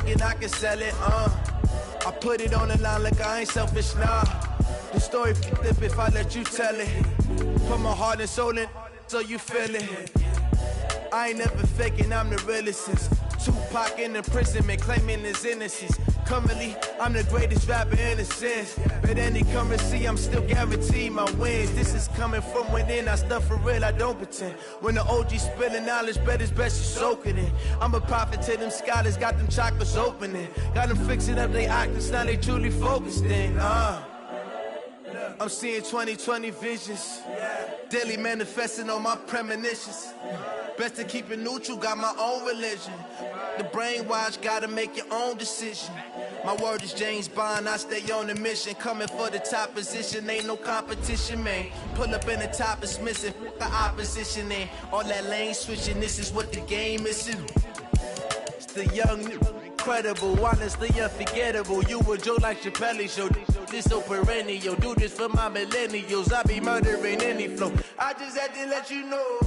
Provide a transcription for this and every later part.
thinking I can sell it, I put it on the line like I ain't selfish, nah. The story flip if I let you tell it. Put my heart and soul in so you feel it. I ain't never faking, I'm the realest since Tupac in imprisonment, claiming his innocence. Currently, I'm the greatest rapper in a sense. But any currency, I'm still guaranteed my wins. This is coming from within, I stuff for real, I don't pretend. When the OG spilling knowledge, bet it's best you soak it in. I'm a prophet to them scholars, got them chakras opening. Got them fixing up they octaves, now they truly focused in. I'm seeing 2020 visions. Daily manifesting on my premonitions. Best to keep it neutral, got my own religion. The brainwash, gotta make your own decision. My word is James Bond, I stay on the mission. Coming for the top position, ain't no competition, man. Pull up in the top is missing, the opposition in. All that lane switching, this is what the game is. It's the young, incredible, honestly unforgettable. You a Joe like Chappelle show. This so perennial, do this for my millennials. I be murdering any flow. I just had to let you know.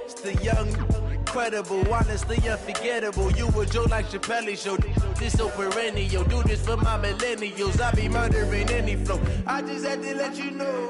It's the young, incredible, honestly unforgettable. You a Joe like Chappelle show. This so perennial, do this for my millennials. I be murdering any flow. I just had to let you know.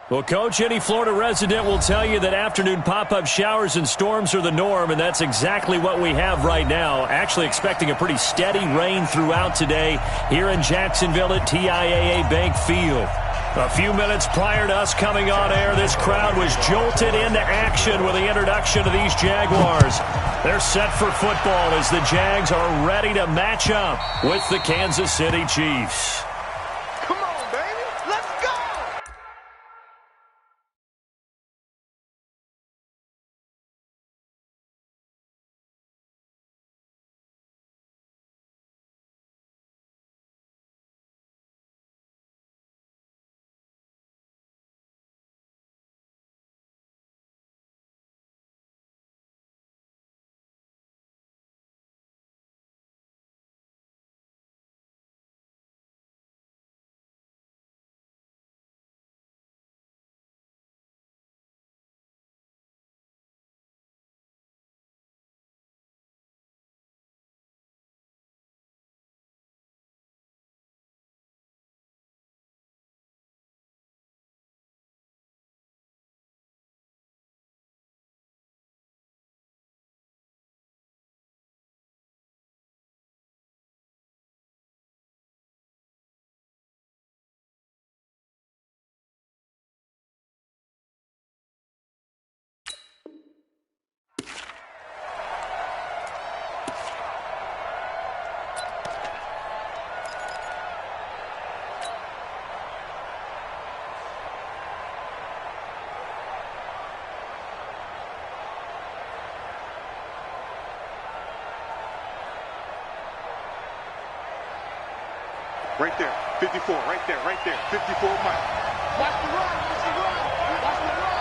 Well, Coach, any Florida resident will tell you that afternoon pop-up showers and storms are the norm, and that's exactly what we have right now. Actually expecting a pretty steady rain throughout today here in Jacksonville at TIAA Bank Field. A few minutes prior to us coming on air, this crowd was jolted into action with the introduction of these Jaguars. They're set for football as the Jags are ready to match up with the Kansas City Chiefs. Come on, baby. Let's go! Right there, 54, right there, 54 Mike. Watch the run, watch the run, watch the run.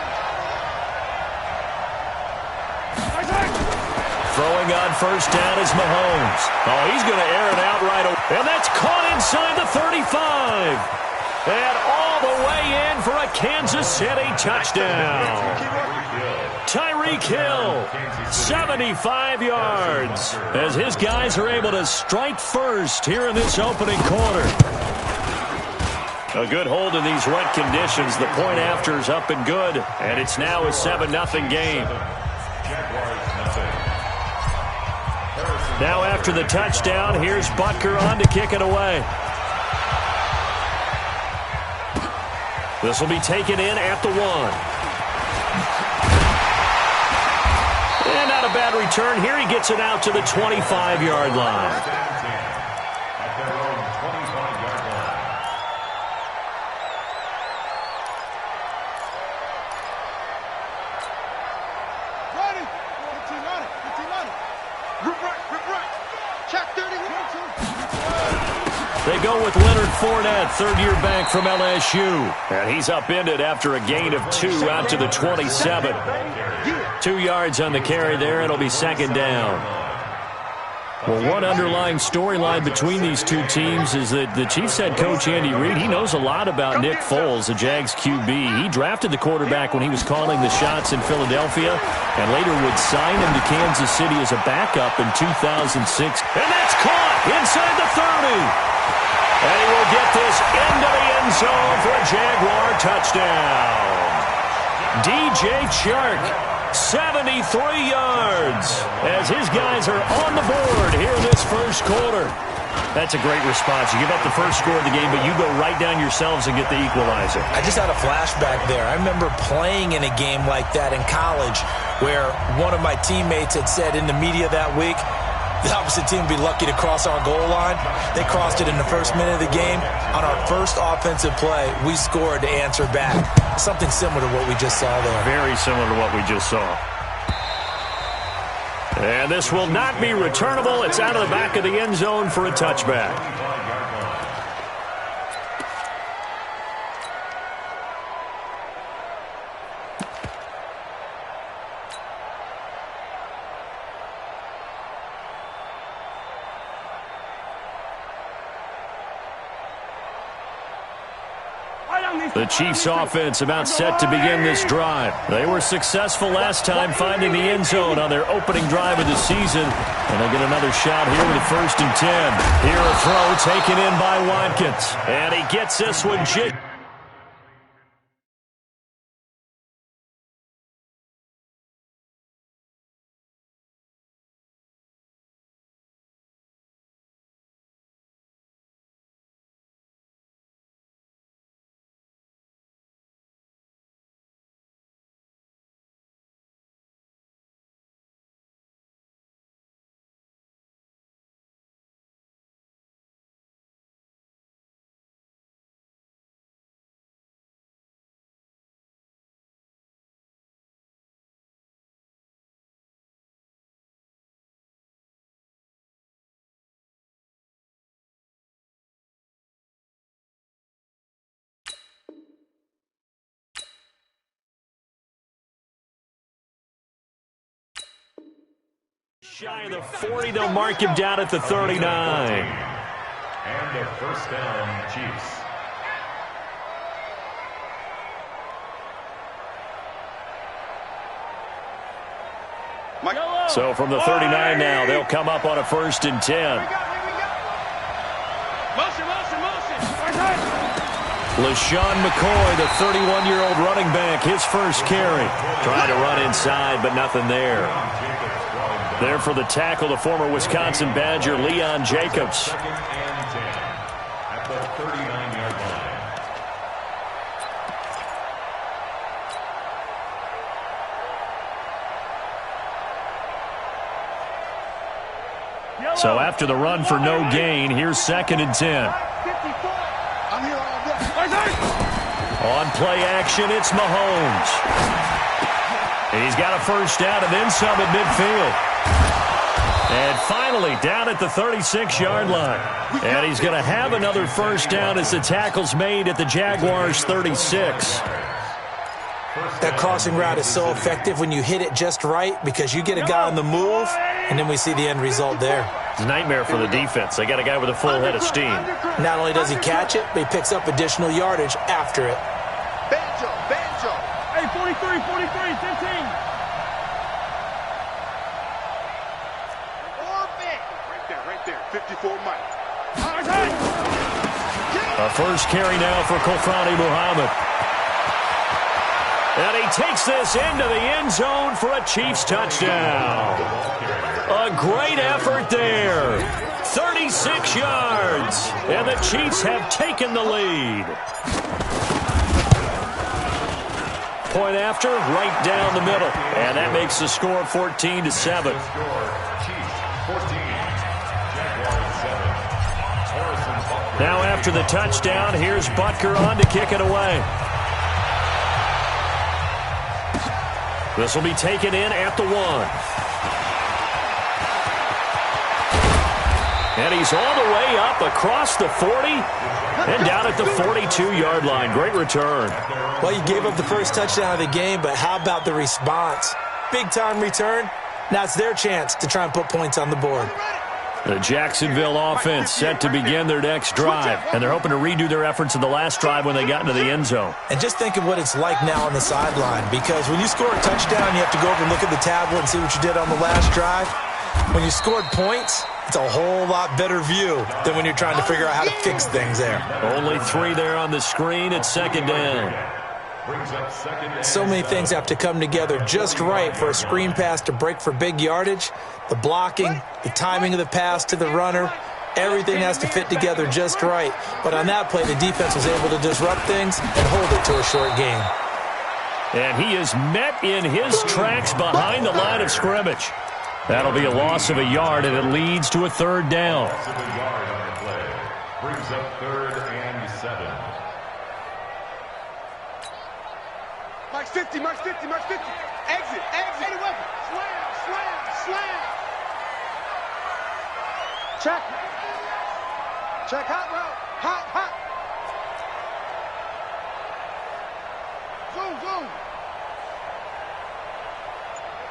Throwing on first down is Mahomes. Oh, he's going to air it out right away. And that's caught inside the 35. And all the way in for a Kansas City touchdown. Tyreek Hill, 75 yards, as his guys are able to strike first here in this opening quarter. A good hold in these wet conditions. The point after is up and good, and it's now a 7-0 game. Now after the touchdown, here's Butker on to kick it away. This will be taken in at the 1. And not a bad return. Here he gets it out to the 25-yard line. They go with Leonard Fournette, third-year back from LSU. And he's upended after a gain of 2 out to the 27. 2 yards on the carry there. It'll be second down. Well, one underlying storyline between these two teams is that the Chiefs head coach Andy Reid, he knows a lot about Nick Foles, the Jags QB. He drafted the quarterback when he was calling the shots in Philadelphia and later would sign him to Kansas City as a backup in 2006. And that's caught inside the 30. And he will get this into the end zone for a Jaguar touchdown. DJ Chark, 73 yards, as his guys are on the board here in this first quarter. That's a great response. You give up the first score of the game, but you go right down yourselves and get the equalizer. I just had a flashback there. I remember playing in a game like that in college where one of my teammates had said in the media that week, the opposite team would be lucky to cross our goal line. They crossed it in the first minute of the game. On our first offensive play, we scored to answer back. Something similar to what we just saw there. Very similar to what we just saw. And this will not be returnable. It's out of the back of the end zone for a touchback. The Chiefs offense about set to begin this drive. They were successful last time finding the end zone on their opening drive of the season. And they get another shot here with first and 10. Here a throw taken in by Watkins. And he gets this one. Shy of the 40, they'll mark him down at the 39. And a first down, Chiefs. So from the 39 now, they'll come up on a first and 10. LaShawn McCoy, the 31-year-old running back, his first carry. Trying to run inside, but nothing there. There for the tackle, the former Wisconsin Badger, Leon Jacobs. At the 39-yard line. So after the run for no gain, here's second and 10. On play action, it's Mahomes. He's got a first down and then some at midfield. And finally down at the 36-yard line. And he's going to have another first down as the tackle's made at the Jaguars' 36. That crossing route is so effective when you hit it just right because you get a guy on the move, and then we see the end result there. It's a nightmare for the defense. They got a guy with a full head of steam. Not only does he catch it, but he picks up additional yardage after it. Banjo. Hey, 43, 15. Right there. 54 Mike. A first carry now for Kofrani Muhammad. And he takes this into the end zone for a Chiefs touchdown. A great effort there. 36 yards. And the Chiefs have taken the lead. Point after, right down the middle. And that makes the score 14-7. Now after the touchdown, here's Butker on to kick it away. This will be taken in at the 1. And he's all the way up across the 40 and down at the 42-yard line. Great return. Well, you gave up the first touchdown of the game, but how about the response? Big-time return. Now it's their chance to try and put points on the board. The Jacksonville offense set to begin their next drive, and they're hoping to redo their efforts in the last drive when they got into the end zone. And just think of what it's like now on the sideline, because when you score a touchdown, you have to go over and look at the tablet and see what you did on the last drive. When you scored points, it's a whole lot better view than when you're trying to figure out how to fix things there. Only 3 there on the screen at second down. So many things have to come together just right for a screen pass to break for big yardage. The blocking, the timing of the pass to the runner, everything has to fit together just right. But on that play, the defense was able to disrupt things and hold it to a short game. And he is met in his tracks behind the line of scrimmage. That'll be a loss of a yard, and it leads to a third down. Brings up 3rd and 7. Mike's 50. Exit. Any weapon. Slam. Check. Hot route. Hot. Zoom.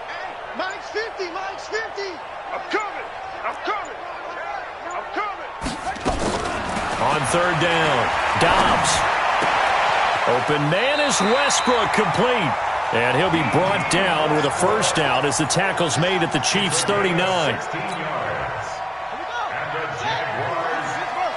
Hey, Mike's 50. I'm coming. On third down, Dobbs. Open man is Westbrook, complete. And he'll be brought down with a first down as the tackle's made at the Chiefs' 39.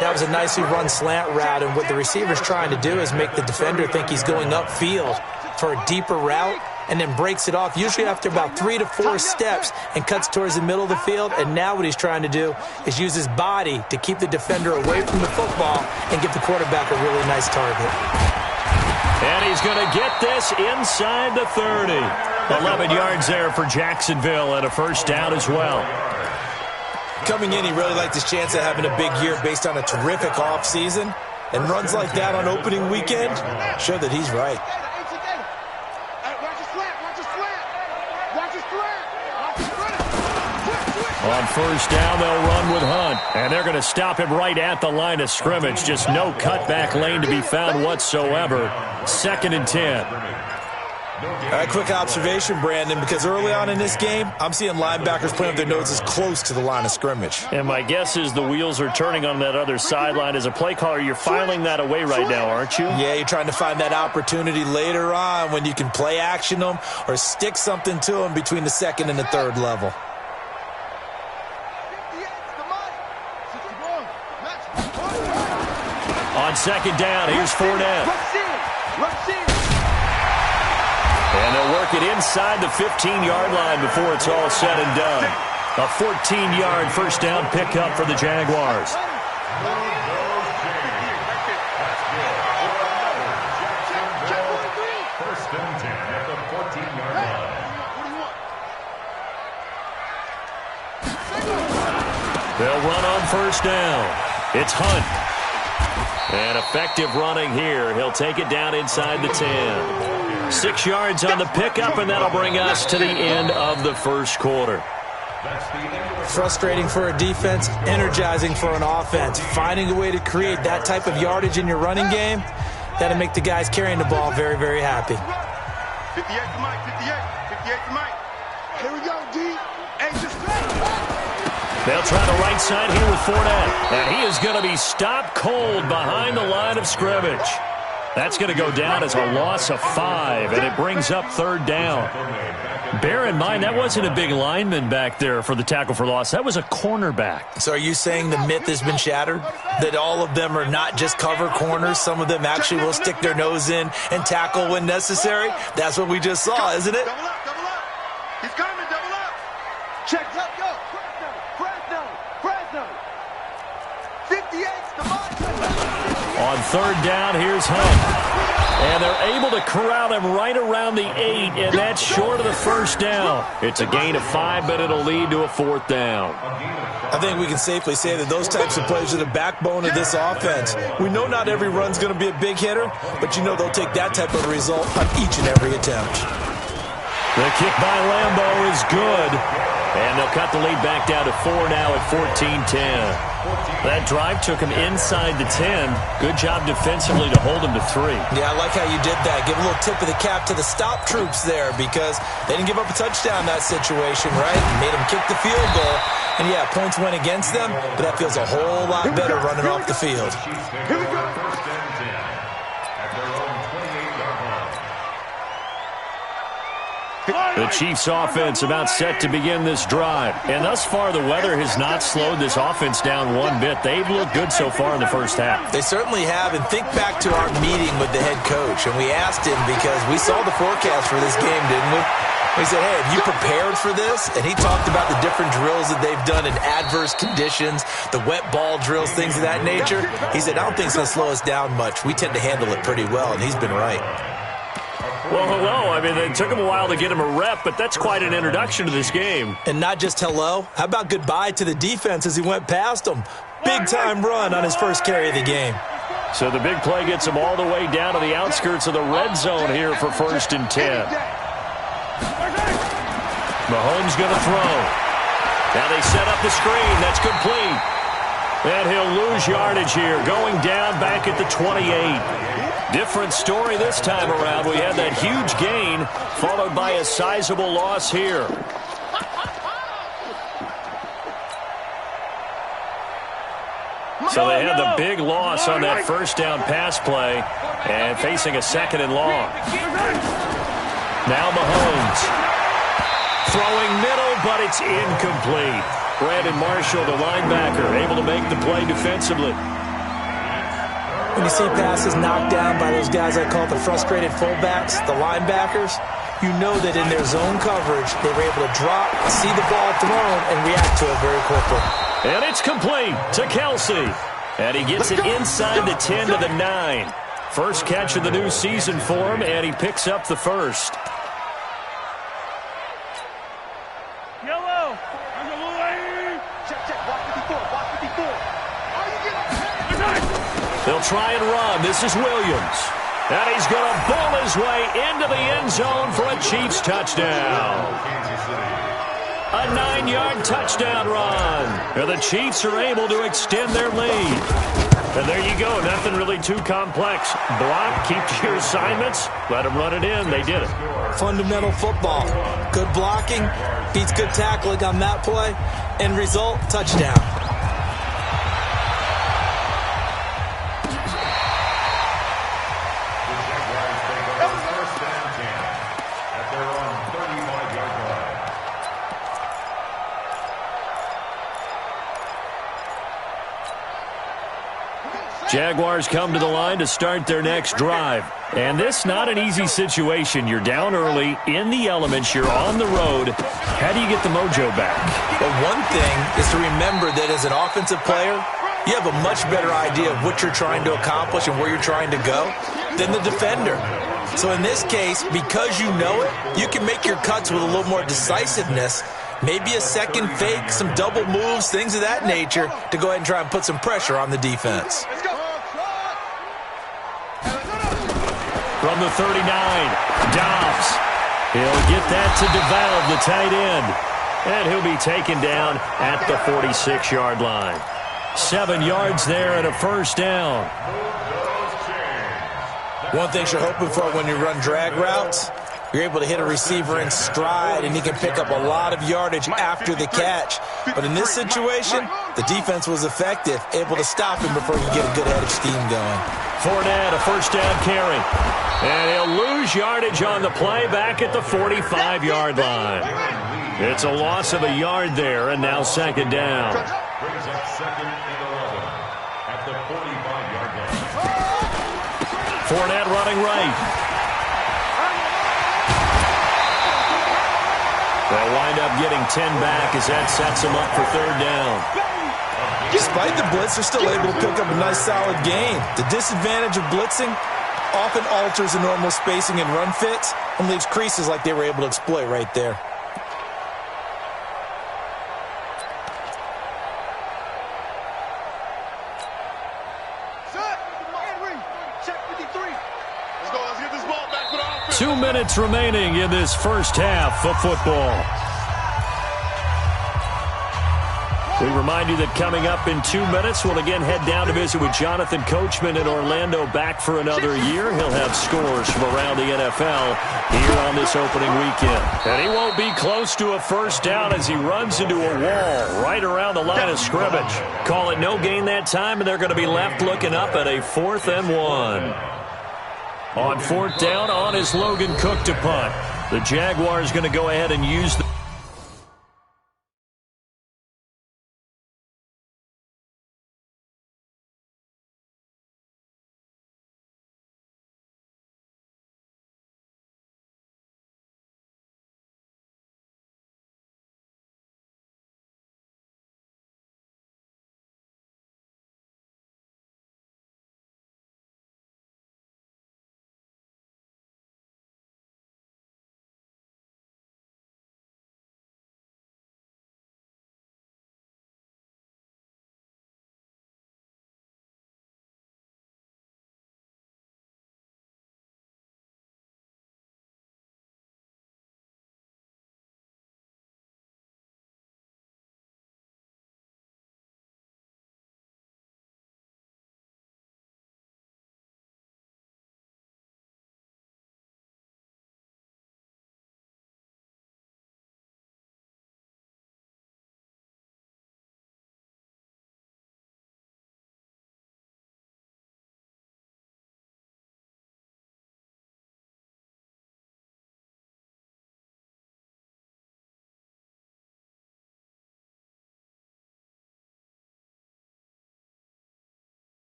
That was a nicely run slant route, and what the receiver's trying to do is make the defender think he's going upfield for a deeper route, and then breaks it off, usually after about 3 to 4 steps, and cuts towards the middle of the field. And now what he's trying to do is use his body to keep the defender away from the football and give the quarterback a really nice target. And he's going to get this inside the 30. 11 yards there for Jacksonville, and a first down as well. Coming in, he really liked his chance of having a big year based on a terrific offseason. And runs like that on opening weekend show that he's right. On first down, they'll run with Hunt. And they're going to stop him right at the line of scrimmage. Just no cutback lane to be found whatsoever. 2nd and 10. A quick observation, Brandon, because early on in this game, I'm seeing linebackers playing with their noses close to the line of scrimmage. And my guess is the wheels are turning on that other sideline. As a play caller, you're filing that away right now, aren't you? Yeah, you're trying to find that opportunity later on when you can play action them or stick something to them between the 2nd and the 3rd level. On 2nd down, here's Fournette. And they'll work it inside the 15-yard line before it's all said and done. A 14-yard first down pickup for the Jaguars. First and 10 at the 14-yard line. They'll run on first down. It's Hunt. And effective running here. He'll take it down inside the 10. 6 yards on the pickup, and that'll bring us to the end of the first quarter. Frustrating for a defense, energizing for an offense. Finding a way to create that type of yardage in your running game, that'll make the guys carrying the ball very, very happy. 58 to Mike, 58. 58 to Mike. Here we go, D. They'll try the right side here with Fournette. And he is going to be stopped cold behind the line of scrimmage. That's going to go down as a loss of 5, and it brings up 3rd down. Bear in mind, that wasn't a big lineman back there for the tackle for loss. That was a cornerback. So are you saying the myth has been shattered? That all of them are not just cover corners? Some of them actually will stick their nose in and tackle when necessary? That's what we just saw, isn't it? Double up, double up. He's coming, double up. Check, let's go. Fresno. 58's the mark. On 3rd down, here's Hunt. And they're able to corral him right around the 8, and that's short of the 1st down. It's a gain of 5, but it'll lead to a 4th down. I think we can safely say that those types of plays are the backbone of this offense. We know not every run's going to be a big hitter, but you know they'll take that type of result on each and every attempt. The kick by Lambo is good. And they'll cut the lead back down to 4 now at 14-10. That drive took him inside the 10. Good job defensively to hold him to 3. Yeah, I like how you did that. Give a little tip of the cap to the stop troops there because they didn't give up a touchdown in that situation, right? Made them kick the field goal. And, yeah, points went against them, but that feels a whole lot better running off the field. Here we go. 1st and 10 at their own 28-yard line. The Chiefs' offense about set to begin this drive. And thus far, the weather has not slowed this offense down one bit. They've looked good so far in the first half. They certainly have. And think back to our meeting with the head coach. And we asked him because we saw the forecast for this game, didn't we? We said, hey, have you prepared for this? And he talked about the different drills that they've done in adverse conditions, the wet ball drills, things of that nature. He said, I don't think it's going to slow us down much. We tend to handle it pretty well, and he's been right. Well, hello. I mean, it took him a while to get him a rep, but that's quite an introduction to this game. And not just hello. How about goodbye to the defense as he went past them? Big-time run on his first carry of the game. So the big play gets him all the way down to the outskirts of the red zone here for 1st and 10. Mahomes going to throw. Now they set up the screen. That's complete. And he'll lose yardage here, going down back at the 28. Different story this time around. We had that huge gain, followed by a sizable loss here. So they had the big loss on that 1st down pass play and facing a 2nd and long. Now Mahomes. Throwing middle, but it's incomplete. Brandon Marshall, the linebacker, able to make the play defensively. When you see passes knocked down by those guys I call the frustrated fullbacks, the linebackers, you know that in their zone coverage, they were able to drop, see the ball thrown, and react to it very quickly. And it's complete to Kelsey. And he gets it inside the 10 to the 9. First catch of the new season for him, and he picks up the 1st. Yellow. Check. Watch 54. They'll try and run. This is Williams. And he's going to bull his way into the end zone for a Chiefs touchdown. A 9-yard touchdown run. And the Chiefs are able to extend their lead. And there you go. Nothing really too complex. Block, keep to your assignments, let them run it in. They did it. Fundamental football. Good blocking beats good tackling on that play. End result, touchdown. Jaguars come to the line to start their next drive. And this not an easy situation. You're down early, in the elements, you're on the road. How do you get the mojo back? Well, one thing is to remember that as an offensive player, you have a much better idea of what you're trying to accomplish and where you're trying to go than the defender. So in this case, because you know it, you can make your cuts with a little more decisiveness. Maybe a second fake, some double moves, things of that nature to go ahead and try and put some pressure on the defense. From the 39, Dobbs. He'll get that to DeValve, the tight end. And he'll be taken down at the 46-yard line. 7 yards there and a 1st down. One thing you're hoping for when you run drag routes You're able to hit a receiver in stride, and he can pick up a lot of yardage after the catch. But in this situation, the defense was effective, able to stop him before he could get a good head of steam going. Fournette, a first down carry. And he'll lose yardage on the play back at the 45-yard line. It's a loss of a yard there, and now second down. Brings up second and 11 at the 45-yard line. Fournette running right. They'll wind up getting 10 back as that sets them up for third down. Despite the blitz, they're still able to pick up a nice solid gain. The disadvantage of blitzing often alters the normal spacing and run fits and leaves creases like they were able to exploit right there. Check 53. Let's go. Let's get this ball back for the offense. 2 minutes remaining in this first half of football. We remind you that coming up in 2 minutes, we'll again head down to visit with Jonathan Coachman in Orlando, back for another year. He'll have scores from around the NFL here on this opening weekend. And he won't be close to a first down as he runs into a wall right around the line of scrimmage. Call it no gain that time, and they're going to be left looking up at a 4th and 1. On 4th down, on is Logan Cook to punt. The Jaguars going to go ahead and use the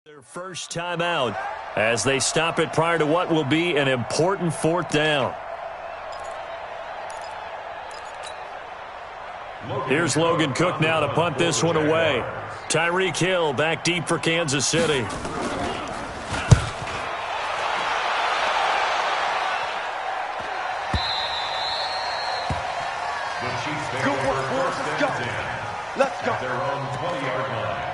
their first time out as they stop it prior to what will be an important 4th down. Here's Logan Cook now to punt this one away. Tyreek Hill back deep for Kansas City. Good work, boys. Let's go. Let's go. Their own 20-yard line.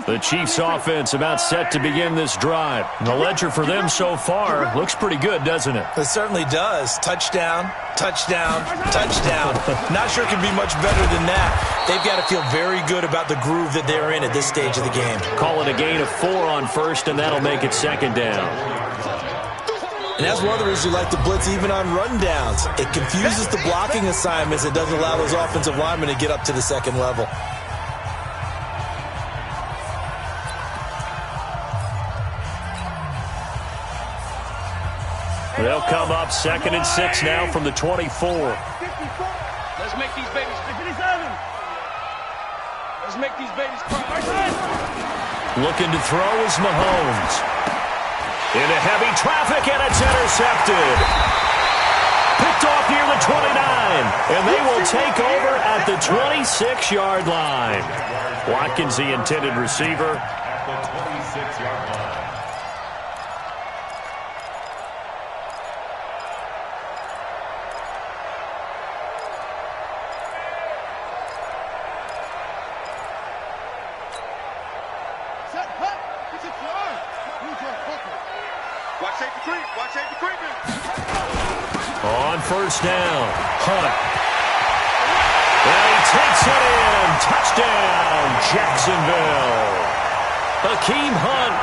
The Chiefs' offense about set to begin this drive. The ledger for them so far looks pretty good, doesn't it? It certainly does. Touchdown, touchdown, touchdown. Not sure it can be much better than that. They've got to feel very good about the groove that they're in at this stage of the game. Call it a gain of 4 on first, and that'll make it second down. And that's one of the reasons we like to blitz even on rundowns. It confuses the blocking assignments. It doesn't allow those offensive linemen to get up to the second level. They'll come up 2nd and 6 now from the 24. Let's make these babies. 57. Let's make these babies cry. Looking to throw is Mahomes. Into heavy traffic, and it's intercepted. Picked off near the 29. And they will take over at the 26-yard line. Watkins, the intended receiver. At the 26-yard line. On first down, Hunt. And he takes it in. Touchdown, Jacksonville. Hakeem Hunt,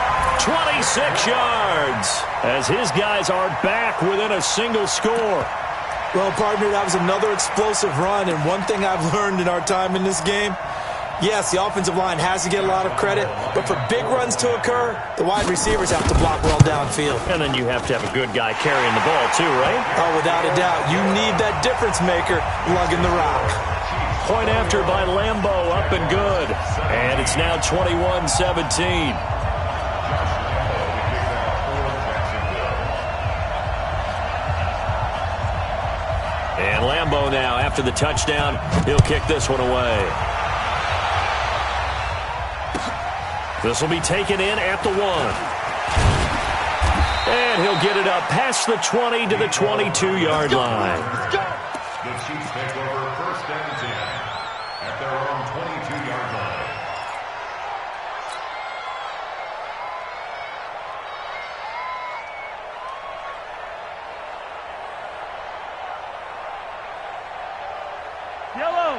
26 yards, as his guys are back within a single score. Well, partner, that was another explosive run, and one thing I've learned in our time in this game, yes, the offensive line has to get a lot of credit, but for big runs to occur, the wide receivers have to block well downfield. And then you have to have a good guy carrying the ball too, right? Oh, without a doubt. You need that difference maker lugging the rock. Point after by Lambeau, up and good. And it's now 21-17. And Lambeau now, after the touchdown, he'll kick this one away. This will be taken in at the 1. And he'll get it up past the 20 to the 22-yard line. The Chiefs take over first and 10 at their own 22-yard line.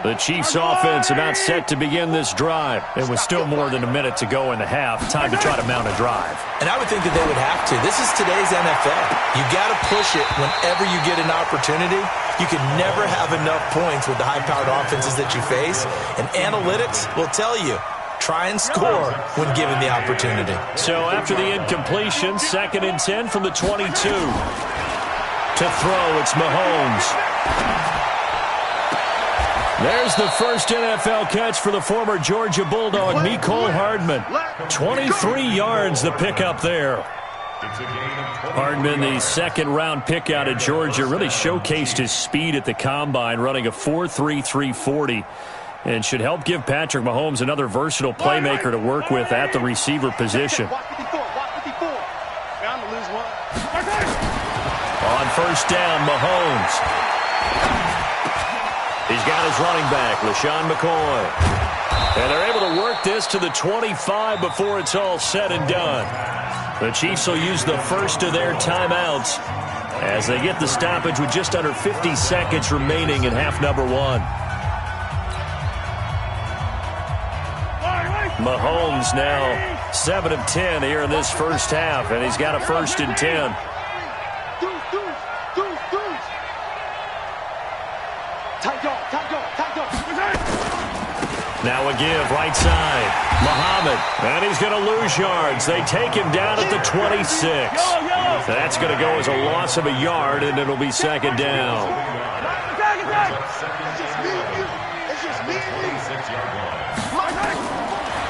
The Chiefs offense about set to begin this drive. And with still more than a minute to go in the half, time to try to mount a drive. And I would think that they would have to. This is today's NFL. You got to push it whenever you get an opportunity. You can never have enough points with the high-powered offenses that you face. And analytics will tell you, try and score when given the opportunity. So after the incompletion, 2nd and 10 from the 22. To throw, it's Mahomes. There's the first NFL catch for the former Georgia Bulldog, Mecole Hardman. 23 yards the pickup there. Hardman, the second-round pick out of Georgia, really showcased his speed at the combine, running a 4.33 40, and should help give Patrick Mahomes another versatile playmaker to work with at the receiver position. On first down, Mahomes. He's got his running back, LaShawn McCoy. And they're able to work this to the 25 before it's all said and done. The Chiefs will use the first of their timeouts as they get the stoppage with just under 50 seconds remaining in half number 1. Mahomes now 7 of 10 here in this first half, and he's got a 1st and 10. Now a give, right side. Muhammad, and he's going to lose yards. They take him down at the 26. That's going to go as a loss of a yard, and it'll be 2nd down.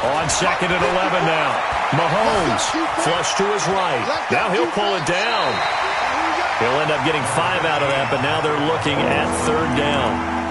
On 2nd and 11 now. Mahomes, flush to his right. Now he'll pull it down. He'll end up getting 5 out of that, but now they're looking at 3rd down.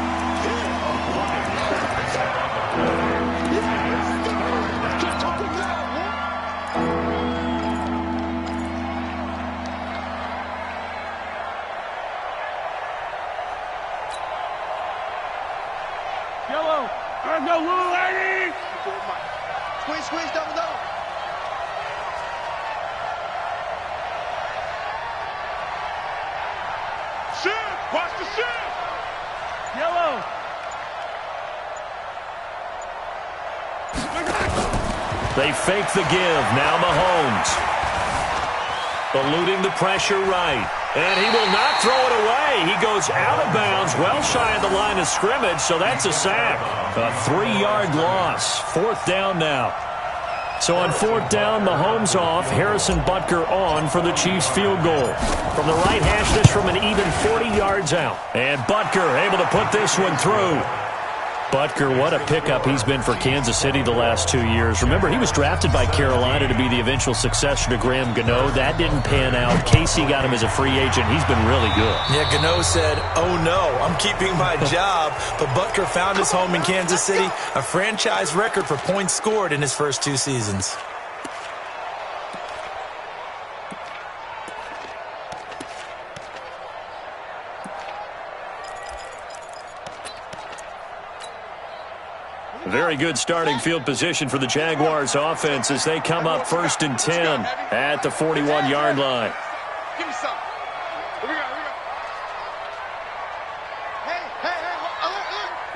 Squeeze, double. Shift, watch the shift. Yellow. They fake the give. Now Mahomes. Eluding the pressure right. And he will not throw it away. He goes out of bounds, well shy of the line of scrimmage, so that's a sack. A 3-yard loss. 4th down now. So on 4th down, Mahomes off, Harrison Butker on for the Chiefs field goal. From the right hash, this from an even 40 yards out. And Butker able to put this one through. Butker, what a pickup he's been for Kansas City the last 2 years. Remember, he was drafted by Carolina to be the eventual successor to Graham Gano. That didn't pan out. Casey got him as a free agent. He's been really good. Yeah, Gano said, oh no, I'm keeping my job. But Butker found his home in Kansas City, a franchise record for points scored in his first 2 seasons. Very good starting field position for the Jaguars offense as they come up 1st and 10 at the 41-yard line. Give me some. Here we go. Hey,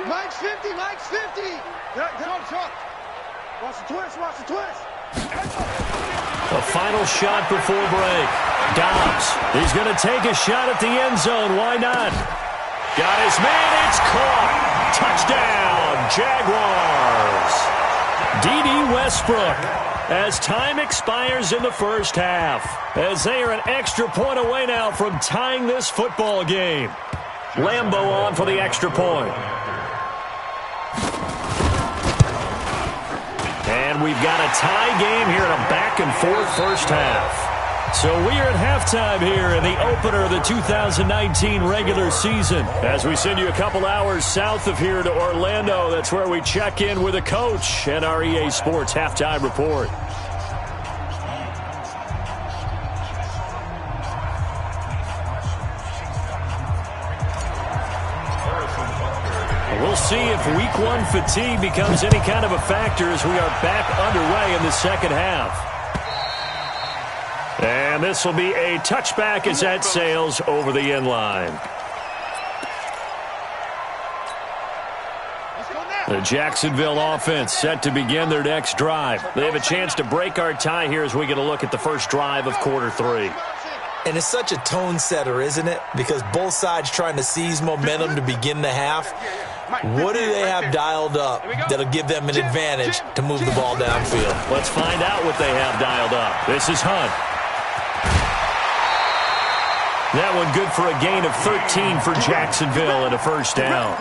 Mike's 50, Mike's 50. Talk. Watch the twist. A final shot before break. Dobbs, he's going to take a shot at the end zone. Why not? Got his man. It's caught. Touchdown, Jaguars. D.D. Westbrook as time expires in the first half, as they are an extra point away now from tying this football game. Lambeau on for the extra point. And we've got a tie game here in a back-and-forth first half. So we are at halftime here in the opener of the 2019 regular season. As we send you a couple hours south of here to Orlando, that's where we check in with a coach and our EA Sports halftime report. We'll see if week 1 fatigue becomes any kind of a factor as we are back underway in the second half. And this will be a touchback as that sails over the end line. The Jacksonville offense set to begin their next drive. They have a chance to break our tie here as we get a look at the first drive of quarter 3. And it's such a tone setter, isn't it? Because both sides trying to seize momentum to begin the half. What do they have dialed up that'll give them an advantage to move the ball downfield? Let's find out what they have dialed up. This is Hunt. That one good for a gain of 13 for Jacksonville and a first down.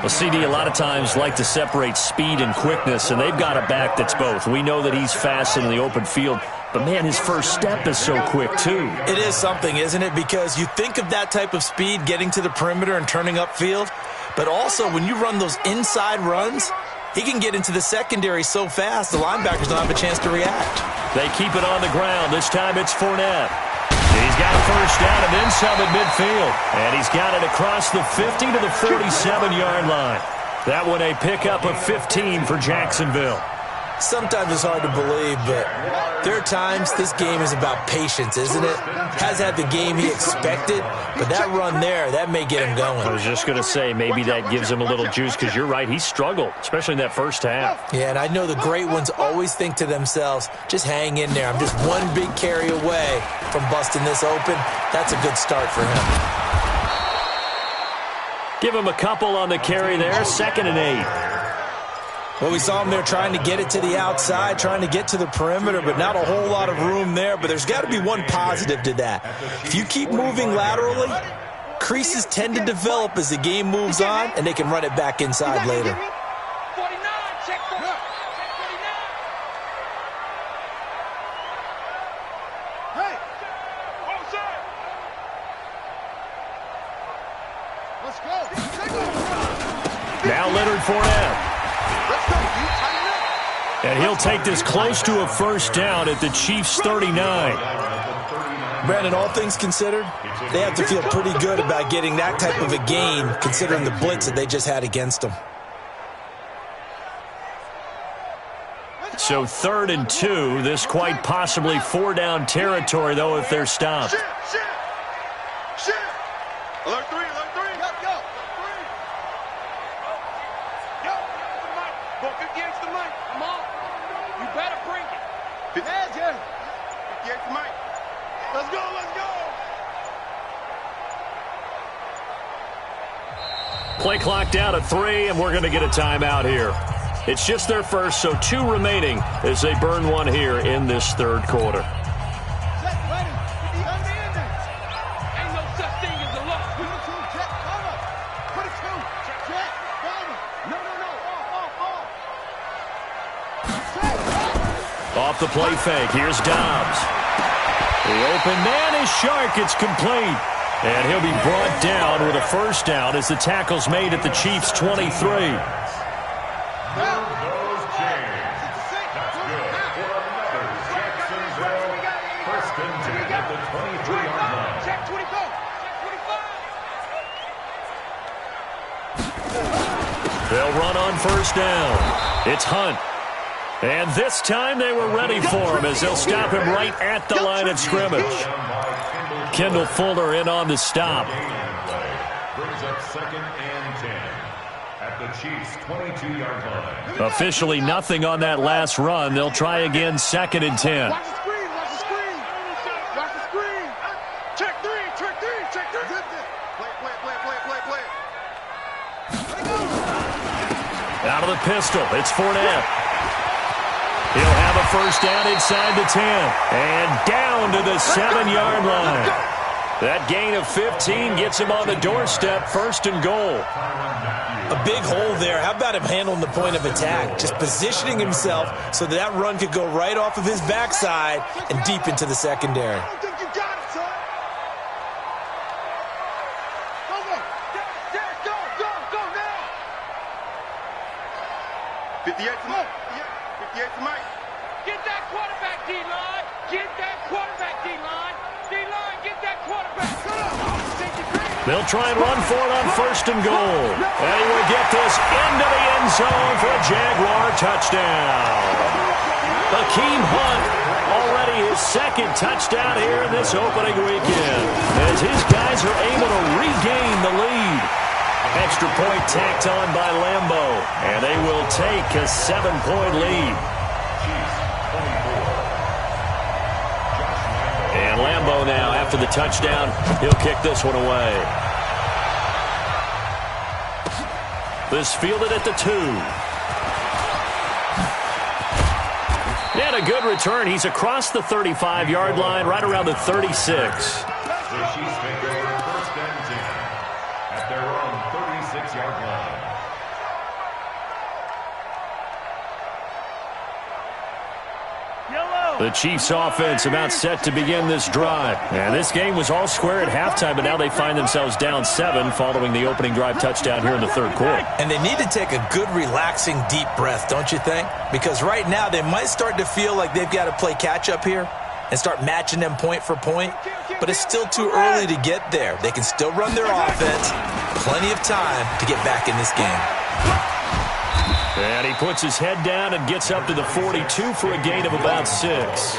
Well, CD, a lot of times like to separate speed and quickness, and they've got a back that's both. We know that he's fast in the open field, but, man, his first step is so quick, too. It is something, isn't it? Because you think of that type of speed getting to the perimeter and turning upfield, but also when you run those inside runs, he can get into the secondary so fast the linebackers don't have a chance to react. They keep it on the ground. This time it's Fournette. He's got a first down and then some at midfield. And he's got it across the 50 to the 47-yard line. That one a pickup of 15 for Jacksonville. Sometimes it's hard to believe, but there are times this game is about patience, isn't it? Has had the game he expected, but that run there, that may get him going. I was just going to say, maybe that gives him a little juice, because you're right, he struggled, especially in that first half. Yeah, and I know the great ones always think to themselves, just hang in there. I'm just one big carry away from busting this open. That's a good start for him. Give him a couple on the carry there, 2nd and 8. Well, we saw him there trying to get it to the outside, trying to get to the perimeter, but not a whole lot of room there. But there's got to be one positive to that. If you keep moving laterally, creases tend to develop as the game moves on, and they can run it back inside later. 49, check 49. Hey! Let's go. Now Leonard Fournette. And he'll take this close to a first down at the Chiefs' 39. Brandon, all things considered, they have to feel pretty good about getting that type of a gain, considering the blitz that they just had against them. So 3rd and 2. This quite possibly 4-down territory, though, if they're stopped. Shit. Alert 3. Go. Book against the mic. Come on. You better bring it. Magic. Against the mic. Let's go. Play clock down to 3, and we're going to get a timeout here. It's just their first, so 2 remaining as they burn one here in this third quarter. Ain't no such thing as a loss. No. Off the play fake, here's Dobbs. The open man is Shark. It's complete. And he'll be brought down with a first down as the tackle's made at the Chiefs' 23. They'll run on first down. It's Hunt. And this time they were ready for him as they'll stop him right at the line of scrimmage. Kendall Fuller in on the stop. Brings up 2nd and 10 at the Chiefs' 22-yard line. Officially nothing on that last run. They'll try again 2nd and 10. Watch the screen, watch the screen. Watch the screen. Check three, check three, check three. Play. Out of the pistol, it's Fournette. He'll have a first down inside the 10. And down to the 7-yard line. That gain of 15 gets him on the doorstep, 1st and goal. A big hole there. How about him handling the point of attack? Just positioning himself so that run could go right off of his backside and deep into the secondary. I don't think you got it, son. Go now. 58 to Mike. 58 to Mike. Get that quarterback, D-line. Get that quarterback, D-line. D-line, get that quarterback. They'll try and run for it on 1st and goal. And he will get this into the end zone for a Jaguar touchdown. Hakeem Hunt, already his 2nd touchdown here in this opening weekend, as his guys are able to regain the lead. Extra point tacked on by Lambo, and they will take a 7-point lead. And Lambo now, after the touchdown, he'll kick this one away. This fielded at the 2. And a good return. He's across the 35-yard line, right around the 36. The Chiefs take over 1st and 10 at their own 36-yard line. The Chiefs offense about set to begin this drive. And this game was all square at halftime, but now they find themselves down 7 following the opening drive touchdown here in the 3rd quarter. And they need to take a good, relaxing, deep breath, don't you think? Because right now they might start to feel like they've got to play catch-up here and start matching them point for point. But it's still too early to get there. They can still run their offense. Plenty of time to get back in this game. And he puts his head down and gets up to the 42 for a gain of about 6.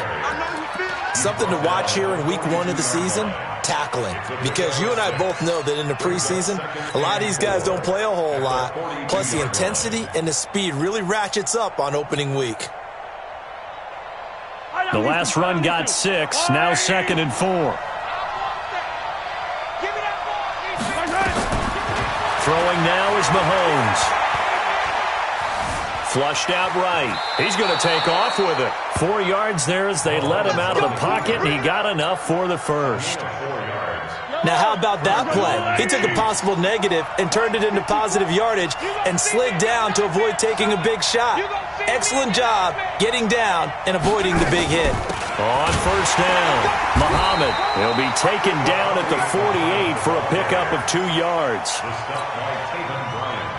Something to watch here in week 1 of the season, tackling. Because you and I both know that in the preseason, a lot of these guys don't play a whole lot. Plus the intensity and the speed really ratchets up on opening week. The last run got 6, now 2nd and 4. Throwing now is Mahomes. Flushed out right. He's going to take off with it. 4 yards there as they let him out of the pocket, and he got enough for the first. Now, how about that play? He took a possible negative and turned it into positive yardage and slid down to avoid taking a big shot. Excellent job getting down and avoiding the big hit. On first down, Muhammad will be taken down at the 48 for a pickup of 2 yards.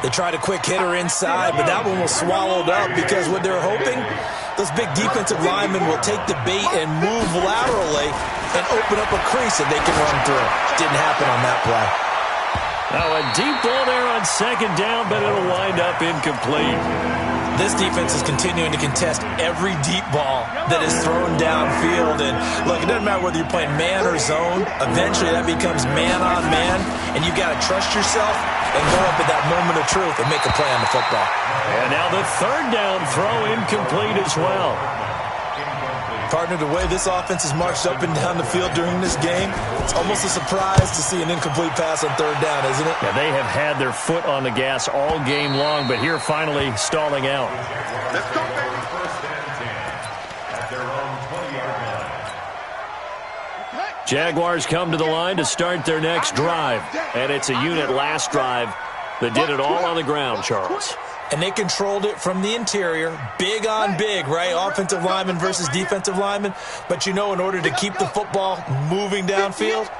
They tried a quick hitter inside, but that one was swallowed up because what they're hoping, those big defensive linemen will take the bait and move laterally and open up a crease that they can run through. Didn't happen on that play. Now a deep ball there on 2nd down, but it'll wind up incomplete. This defense is continuing to contest every deep ball that is thrown downfield. And look, it doesn't matter whether you're playing man or zone. Eventually that becomes man on man, and you've got to trust yourself and go up at that moment of truth and make a play on the football. And now the 3rd down throw incomplete as well. Partner, the way this offense has marched up and down the field during this game, it's almost a surprise to see an incomplete pass on 3rd down, isn't it? Yeah, they have had their foot on the gas all game long, but here finally stalling out. Let's go, baby. 1st and 10 at their own 20-yard line. Jaguars come to the line to start their next drive, and it's a unit last drive that did it all on the ground, Charles. and they controlled it from the interior. Big on big, right? Offensive lineman versus defensive lineman. But, in order to keep the football moving downfield,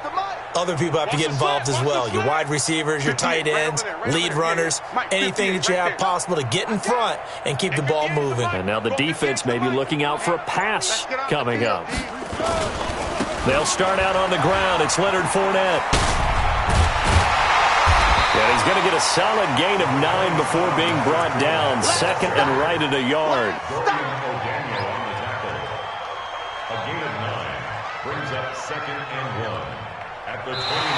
other people have to get involved as well. Your wide receivers, your tight ends, lead runners, anything that you have possible to get in front and keep the ball moving. And now the defense may be looking out for a pass coming up. They'll start out on the ground. It's Leonard Fournette. And he's going to get a solid gain of 9 before being brought down. Second and right at a yard. A gain of 9 brings up second and 1.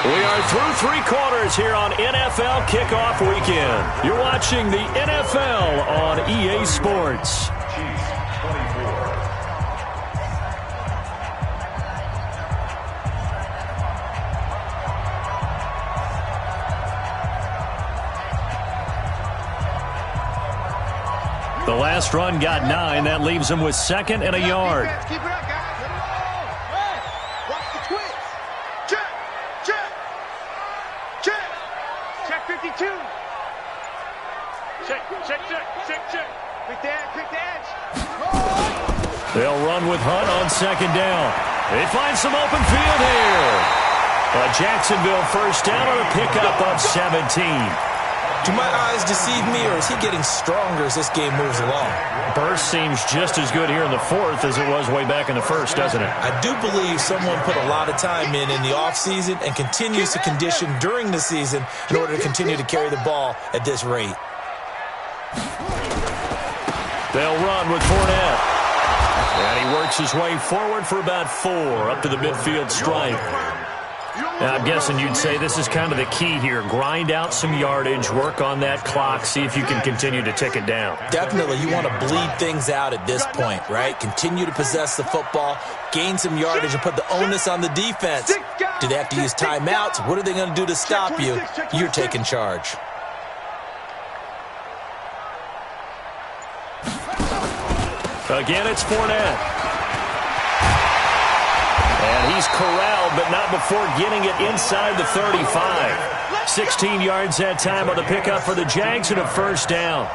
We are through 3 quarters here on NFL Kickoff Weekend. You're watching the NFL on EA Sports. Chiefs 24. The last run got 9. That leaves him with second and a yard. Keep it up, guys. Hey, watch the twist. Check, check, check. Check 52. Check, check, check, check, check. Pick the edge. They'll run with Hunt on second down. They find some open field here. A Jacksonville first down on a pickup of 17. Do my eyes deceive me, or is he getting stronger as this game moves along? Burst seems just as good here in the fourth as it was way back in the first, doesn't it? I do believe someone put a lot of time in the offseason and continues to condition during the season in order to continue to carry the ball at this rate. They'll run with Fournette. And he works his way forward for about 4 up to the midfield stripe. Now, I'm guessing you'd say this is kind of the key here. Grind out some yardage, work on that clock, see if you can continue to tick it down. Definitely, you want to bleed things out at this point, right? Continue to possess the football, gain some yardage, and put the onus on the defense. Do they have to use timeouts? What are they going to do to stop you? You're taking charge. Again, it's Fournette. And he's corralled, but not before getting it inside the 35. 16 yards that time on the pickup for the Jags and a first down.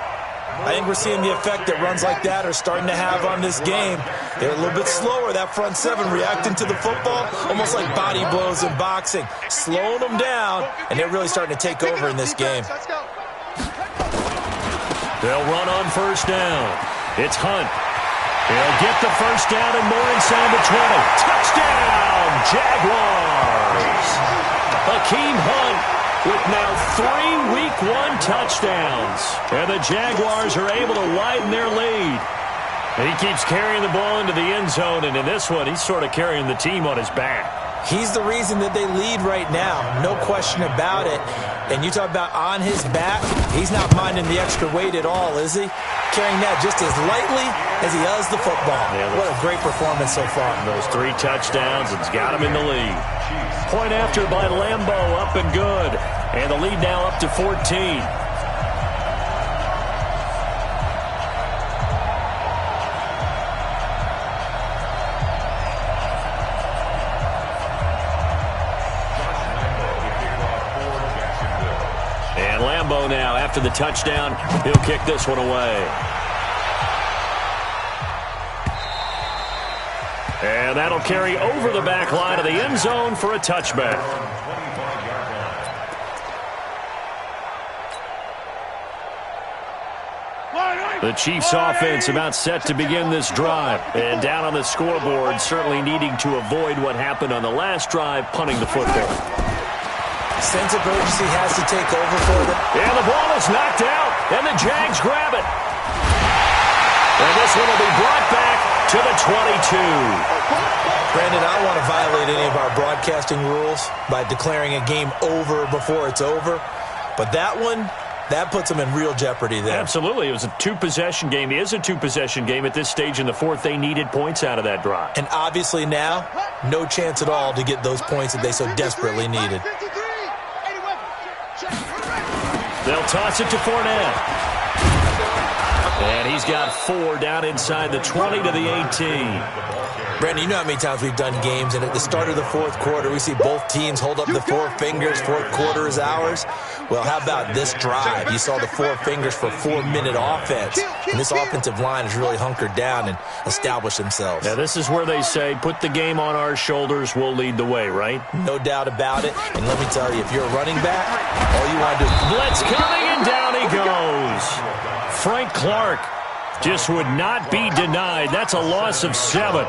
I think we're seeing the effect that runs like that are starting to have on this game. They're a little bit slower, that front seven, reacting to the football, almost like body blows in boxing, slowing them down, and they're really starting to take over in this game. They'll run on first down. It's Hunt. He'll get the first down and more inside the 20. Touchdown, Jaguars! Hakeem Hunt with now 3 Week 1 touchdowns. And the Jaguars are able to widen their lead. And he keeps carrying the ball into the end zone, and in this one, he's sort of carrying the team on his back. He's the reason that they lead right now, no question about it. And you talk about on his back, he's not minding the extra weight at all, is he? Carrying that just as lightly as he does the football. Yeah, what a great performance so far. Those 3 touchdowns, it's got him in the lead. Point after by Lambo, up and good. And the lead now up to 14. And Lambo now, after the touchdown, he'll kick this one away. And that'll carry over the back line of the end zone for a touchback. The Chiefs offense about set to begin this drive. And down on the scoreboard, certainly needing to avoid what happened on the last drive, punting the football. Sense of urgency has to take over for them. And the ball is knocked out, and the Jags grab it. And this one will be brought back to the 22. Brandon, I don't want to violate any of our broadcasting rules by declaring a game over before it's over. But that one, that puts them in real jeopardy there. Absolutely. It was a 2-possession game. It is a 2-possession game at this stage in the fourth. They needed points out of that drive. And obviously now, no chance at all to get those points that they so desperately needed. They'll toss it to Fournette. And he's got 4 down inside the 20 to the 18. Brandon, you know how many times we've done games, and at the start of the fourth quarter, we see both teams hold up the four fingers, fourth quarter is ours. Well, how about this drive? You saw the four fingers for 4-minute offense, and this offensive line has really hunkered down and established themselves. Yeah, this is where they say, put the game on our shoulders, we'll lead the way, right? No doubt about it, and let me tell you, if you're a running back, all you want to do is... Blitz coming, and down he goes. Frank Clark just would not be denied. That's a loss of 7.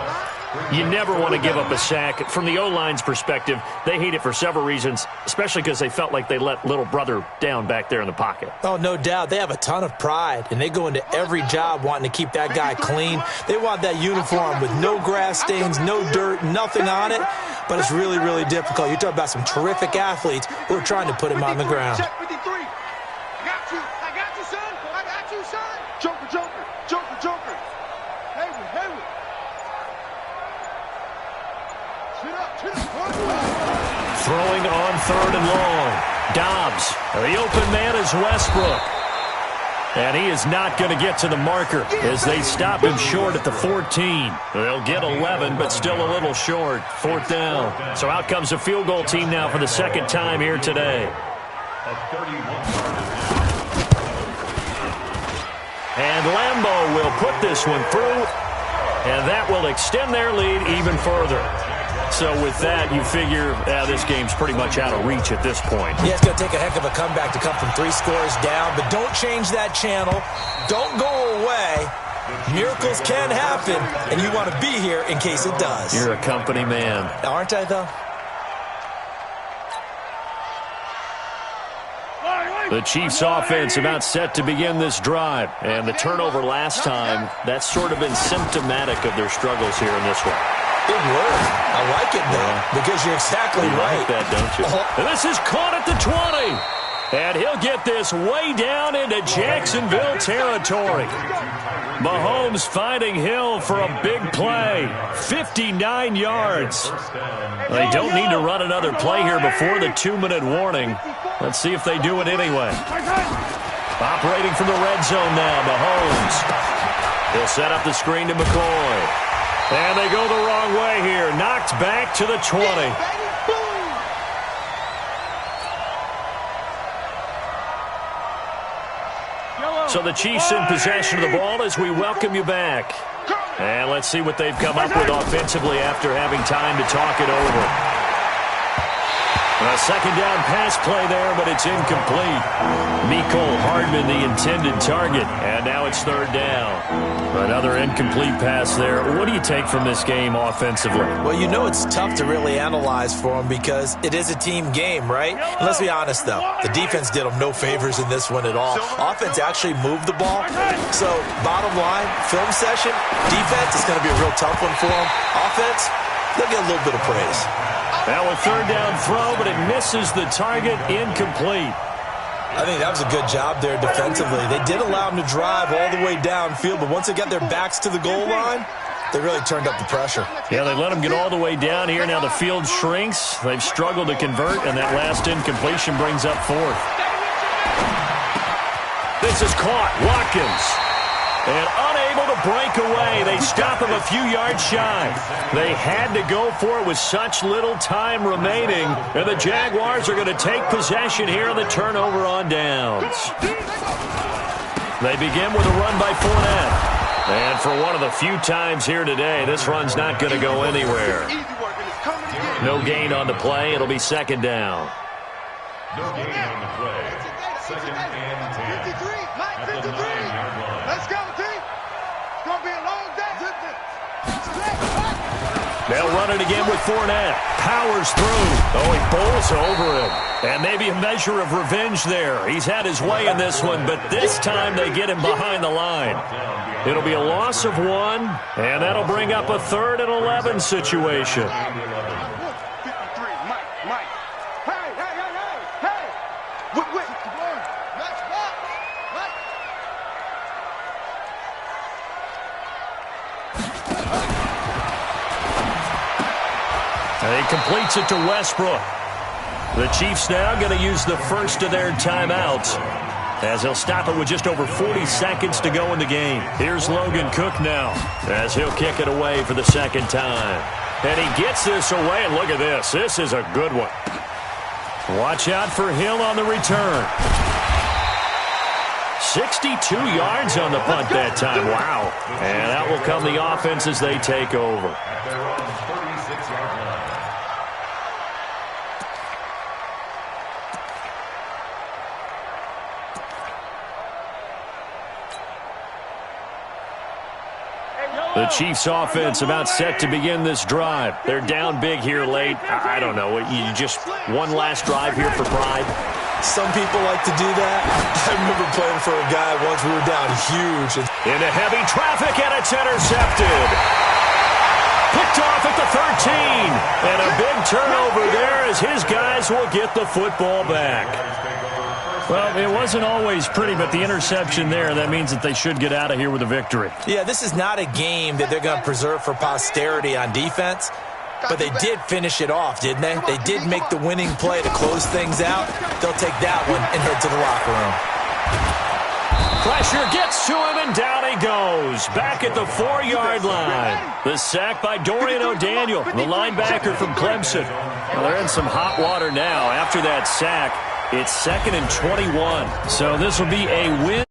You never want to give up a sack. From the O-line's perspective, they hate it for several reasons, especially because they felt like they let little brother down back there in the pocket. Oh, no doubt. They have a ton of pride, and they go into every job wanting to keep that guy clean. They want that uniform with no grass stains, no dirt, nothing on it, but it's really, really difficult. You're talking about some terrific athletes who are trying to put him on the ground. Check 53. I got you, son. I got you, son. Joker, Joker, Joker, Joker. Hayward, Hayward. Throwing on 3rd and long. Dobbs. The open man is Westbrook. And he is not going to get to the marker as they stop him short at the 14. They'll get 11, but still a little short. 4th down. So out comes a field goal team now for the second time here today. And Lambeau will put this one through, and that will extend their lead even further. So with that, you figure this game's pretty much out of reach at this point. Yeah, it's going to take a heck of a comeback to come from 3 scores down, but don't change that channel. Don't go away. Miracles can happen, and you want to be here in case it does. You're a company man. Aren't I, though? The Chiefs offense about set to begin this drive. And the turnover last time, that's sort of been symptomatic of their struggles here in this one. Big word. I like it, though, because you're exactly right. Like that, don't you? And this is caught at the 20. And he'll get this way down into Jacksonville territory. Mahomes finding Hill for a big play. 59 yards. They don't need to run another play here before the 2-minute warning. Let's see if they do it anyway. Operating from the red zone now, Mahomes. He'll set up the screen to McCoy. And they go the wrong way here. Knocked back to the 20. So the Chiefs in possession of the ball as we welcome you back. And let's see what they've come up with offensively after having time to talk it over. A second down pass play there, but it's incomplete. Mecole Hardman, the intended target, and now it's 3rd down. Another incomplete pass there. What do you take from this game offensively? Well, you know it's tough to really analyze for them because it is a team game, right? And let's be honest, though. The defense did them no favors in this one at all. Offense actually moved the ball. So, bottom line, film session, defense is going to be a real tough one for them. Offense, they'll get a little bit of praise. Now a 3rd down throw, but it misses the target, incomplete. I think that was a good job there defensively. They did allow them to drive all the way downfield, but once they got their backs to the goal line, they really turned up the pressure. Yeah, they let them get all the way down here. Now the field shrinks. They've struggled to convert, and that last incompletion brings up 4th. This is caught. Watkins. And unable to break away. They stop him a few yards shy. They had to go for it with such little time remaining. And the Jaguars are going to take possession here on the turnover on downs. They begin with a run by Fournette. And for one of the few times here today, this run's not going to go anywhere. No gain on the play. It'll be 2nd down. No gain on the play. 2nd and 10. 53, Mike, 53. Let's go, team. It's going to be a long day. They'll run it again with Fournette. Powers through. Oh, he bowls over him. And maybe a measure of revenge there. He's had his way in this one, but this time they get him behind the line. It'll be a loss of 1, and that'll bring up a 3rd and 11 situation. 53, Mike. Hey. Whip. Let's go. And he completes it to Westbrook. The Chiefs now going to use the first of their timeouts. as he'll stop it with just over 40 seconds to go in the game. Here's Logan Cook now as he'll kick it away for the second time. And he gets this away, and look at this. This is a good one. Watch out for Hill on the return. 62 yards on the punt that time. Wow. And that will come the offense as they take over. At their own 36-yard line. The Chiefs offense about set to begin this drive. They're down big here late. I don't know. You just one last drive here for pride. Some people like to do that. I remember playing for a guy once we were down huge. Into heavy traffic, and it's intercepted. Picked off at the 13. And a big turnover there as his guys will get the football back. Well, it wasn't always pretty, but the interception there, that means that they should get out of here with a victory. Yeah, this is not a game that they're going to preserve for posterity on defense, but they did finish it off, didn't they? They did make the winning play to close things out. They'll take that one and head to the locker room. Pressure gets to him, and down he goes. Back at the 4-yard line. The sack by Dorian O'Daniel, the linebacker from Clemson. Well, they're in some hot water now after that sack. It's 2nd and 21. So this will be a win.